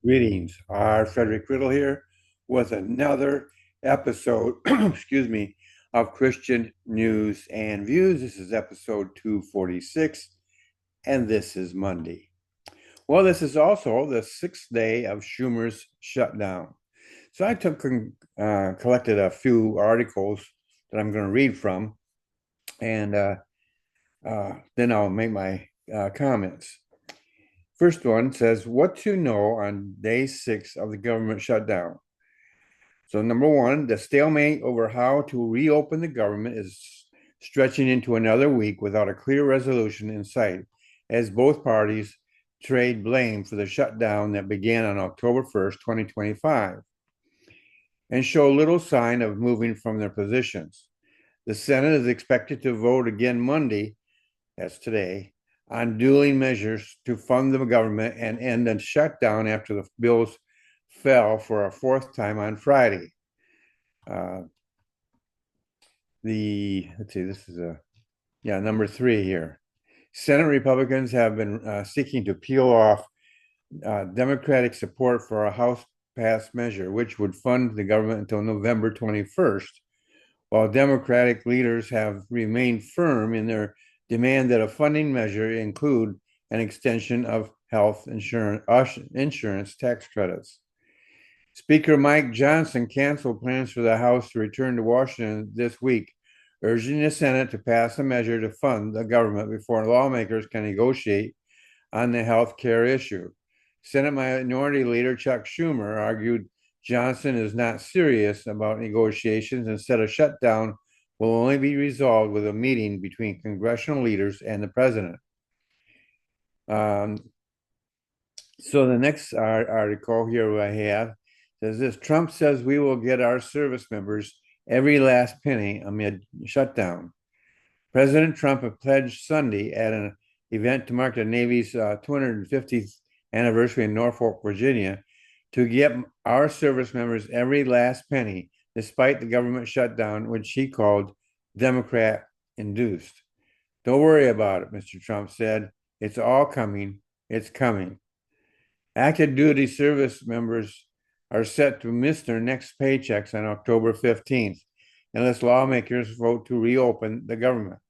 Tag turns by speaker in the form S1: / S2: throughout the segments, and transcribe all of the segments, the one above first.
S1: Greetings. Our Frederick Riddle here with another episode, excuse me, of Christian News and Views. This is episode 246, and this is Monday. Well, this is also the sixth day of Schumer's shutdown. So I collected a few articles that I'm going to read from, and then I'll make my comments. First one says, what to know on day 6 of the government shutdown. So, number one, the stalemate over how to reopen the government is stretching into another week without a clear resolution in sight, as both parties trade blame for the shutdown that began on October 1st, 2025, and show little sign of moving from their positions. The Senate is expected to vote again Monday, that's today, on dueling measures to fund the government and end the shutdown after the bills fell for a fourth time on Friday. Uh, let's see, this is number 3 here. Senate Republicans have been seeking to peel off Democratic support for a House passed measure, which would fund the government until November 21st, while Democratic leaders have remained firm in their demand that a funding measure include an extension of health insurance tax credits. Speaker Mike Johnson canceled plans for the House to return to Washington this week, urging the Senate to pass a measure to fund the government before lawmakers can negotiate on the health care issue. Senate Minority Leader Chuck Schumer argued Johnson is not serious about negotiations and said a shutdown will only be resolved with a meeting between congressional leaders and the president. Um, so the next article here I have says this: Trump says we will get our service members every last penny amid shutdown. President Trump had pledged Sunday at an event to mark the Navy's 250th anniversary in Norfolk, Virginia, to get our service members every last penny, despite the government shutdown, which he called Democrat induced. Don't worry about it, Mr. Trump said. It's all coming. It's coming. Active duty service members are set to miss their next paychecks on October 15th unless lawmakers vote to reopen the government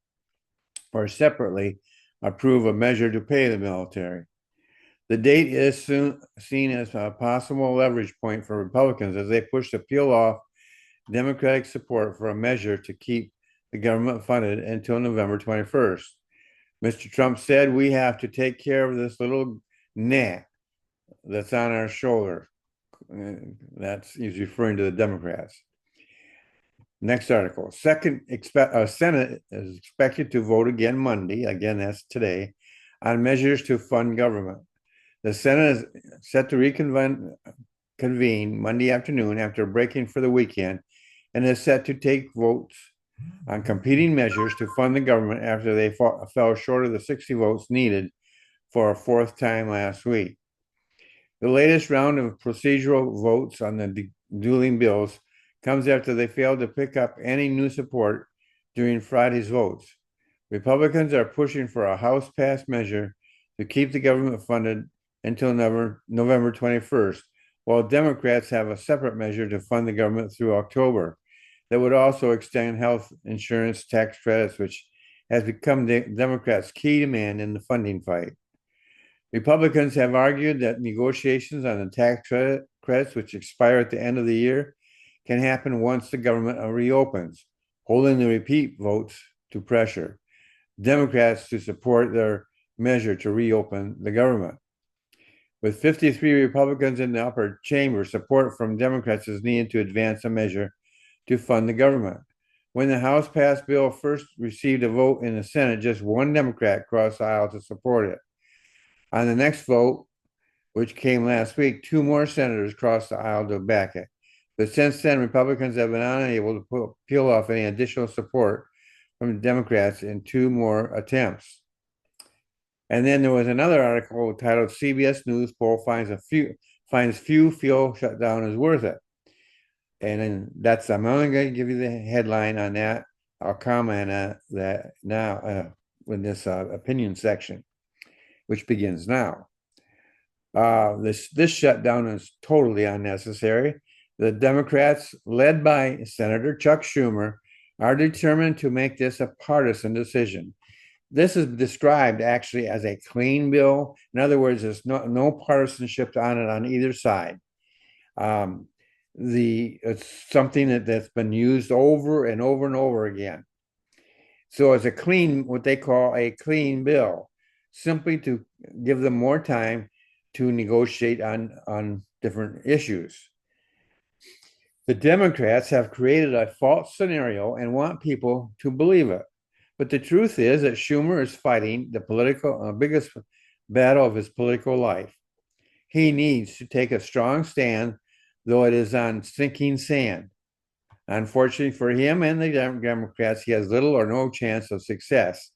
S1: or separately approve a measure to pay the military. The date is soon seen as a possible leverage point for Republicans as they push to peel off Democratic support for a measure to keep the government funded until November 21st. Mr. Trump said we have to take care of this little gnat that's on our shoulder. That's he's referring to the Democrats. Next article. Senate is expected to vote again Monday, again that's today, on measures to fund government. The Senate is set to reconvene Monday afternoon after breaking for the weekend and is set to take votes on competing measures to fund the government after they fell short of the 60 votes needed for a fourth time last week. The latest round of procedural votes on the dueling bills comes after they failed to pick up any new support during Friday's votes. Republicans are pushing for a House passed measure to keep the government funded until November 21st, while Democrats have a separate measure to fund the government through October that would also extend health insurance tax credits, which has become the Democrats' key demand in the funding fight. Republicans have argued that negotiations on the tax credits, which expire at the end of the year, can happen once the government reopens, holding the repeat votes to pressure Democrats to support their measure to reopen the government. With 53 Republicans in the upper chamber, support from Democrats is needed to advance a measure to fund the government. When the House passed bill first received a vote in the Senate, just one Democrat crossed the aisle to support it. On the next vote, which came last week, two more senators crossed the aisle to back it. But since then, Republicans have been unable to peel off any additional support from Democrats in two more attempts. And then there was another article titled "CBS News Poll finds few feel shutdown is worth it." And then I'm only going to give you the headline on that. I'll comment on that now in this opinion section, which begins now. This shutdown is totally unnecessary. The Democrats, led by Senator Chuck Schumer, are determined to make this a partisan decision. This is described actually as a clean bill. In other words, there's no partisanship on it on either side. Um, it's something that's been used over and over and over again. So it's what they call a clean bill, simply to give them more time to negotiate on different issues. The Democrats have created a false scenario and want people to believe it. But the truth is that Schumer is fighting the biggest battle of his political life. He needs to take a strong stand, though it is on sinking sand. Unfortunately for him and the Democrats, he has little or no chance of success.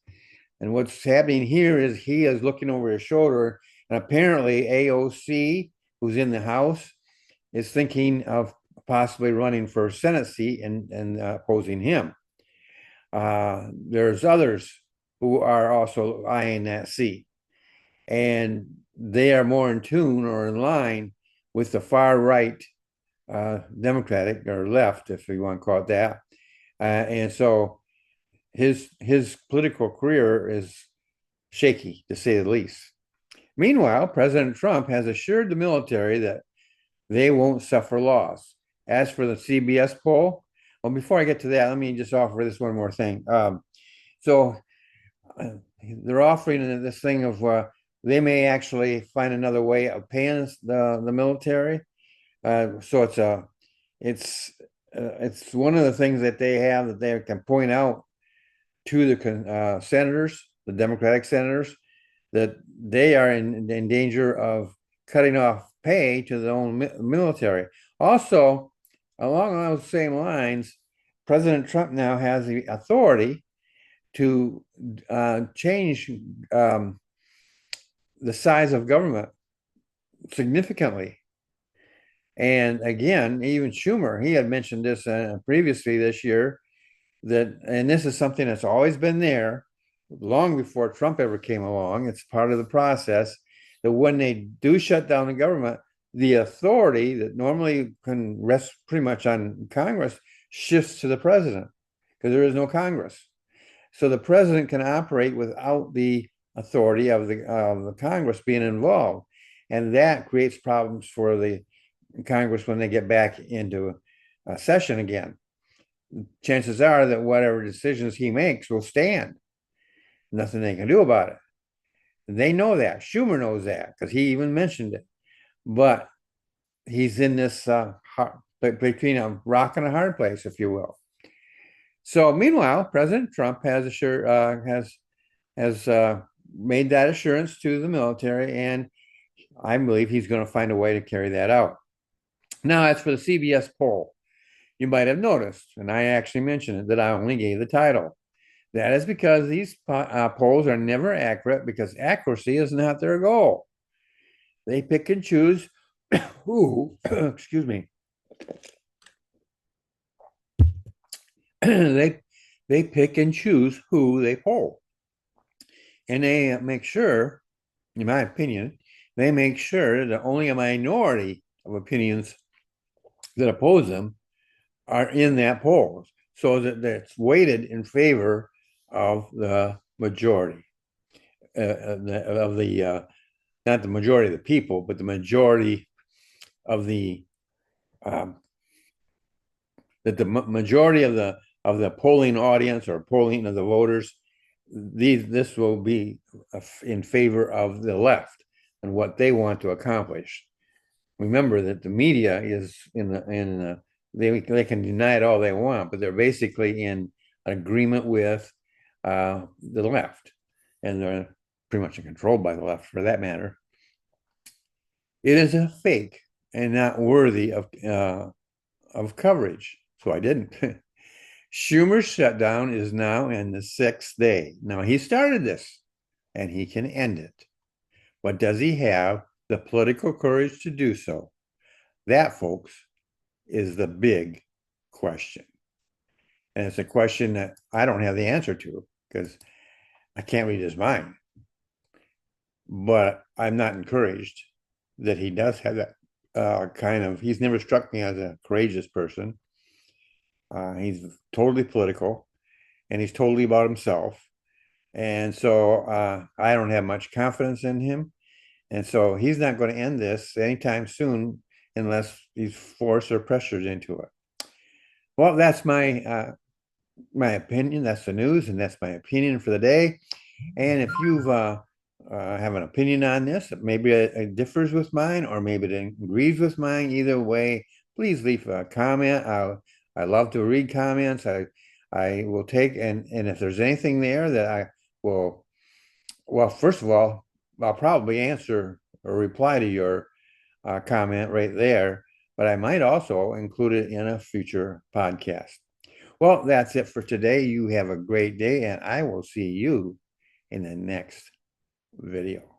S1: And what's happening here is he is looking over his shoulder, and apparently AOC, who's in the House, is thinking of possibly running for a Senate seat and opposing him. There's others who are also eyeing that seat, and they are more in tune or in line with the far right Democratic or left, if you want to call it that. And so his political career is shaky, to say the least. Meanwhile, President Trump has assured the military that they won't suffer loss. As for the CBS poll, well, before I get to that, let me just offer this one more thing. So they're offering this thing of they may actually find another way of paying the military. So it's one of the things that they have that they can point out to the senators, the Democratic senators, that they are in danger of cutting off pay to their own military. Also, along those same lines, President Trump now has the authority to change the size of government significantly. And again, even Schumer, he had mentioned this previously this year, and this is something that's always been there long before Trump ever came along. It's part of the process that when they do shut down the government, the authority that normally can rest pretty much on Congress shifts to the president because there is no Congress. So the president can operate without the authority of the Congress being involved. And that creates problems for the Congress when they get back into a session again. Chances are that whatever decisions he makes will stand. Nothing they can do about it. They know that. Schumer knows that because he even mentioned it. But he's in this between a rock and a hard place, if you will. So meanwhile, President Trump has made that assurance to the military, and I believe he's going to find a way to carry that out. Now, as for the CBS poll, you might have noticed, and I actually mentioned it, that I only gave the title. That is because these polls are never accurate because accuracy is not their goal. They pick and choose who, excuse me, they pick and choose who they poll. And they make sure, in my opinion, they make sure that only a minority of opinions that oppose them are in that poll, so that it's weighted in favor of the majority of the not the majority of the people, but the majority of the that the majority of the polling audience or polling of the voters, this will be in favor of the left and what they want to accomplish. Remember that the media is they can deny it all they want, but they're basically in agreement with the left, and they're pretty much controlled by the left for that matter. It is a fake and not worthy of coverage. So I didn't. Schumer's shutdown is now in the sixth day. Now he started this, and he can end it. But does he have the political courage to do so? That, folks, is the big question. And it's a question that I don't have the answer to because I can't read his mind. But I'm not encouraged. that he does have that he's never struck me as a courageous person. He's totally political and he's totally about himself. And so I don't have much confidence in him. And so he's not going to end this anytime soon unless he's forced or pressured into it. Well, that's my opinion. That's the news, and that's my opinion for the day. And if you've have an opinion on this, maybe it differs with mine, or maybe it agrees with mine. Either way, please leave a comment. I love to read comments. I will take and if there's anything there that I will, well, first of all, I'll probably answer or reply to your comment right there, but I might also include it in a future podcast. Well, that's it for today. You have a great day, and I will see you in the next video.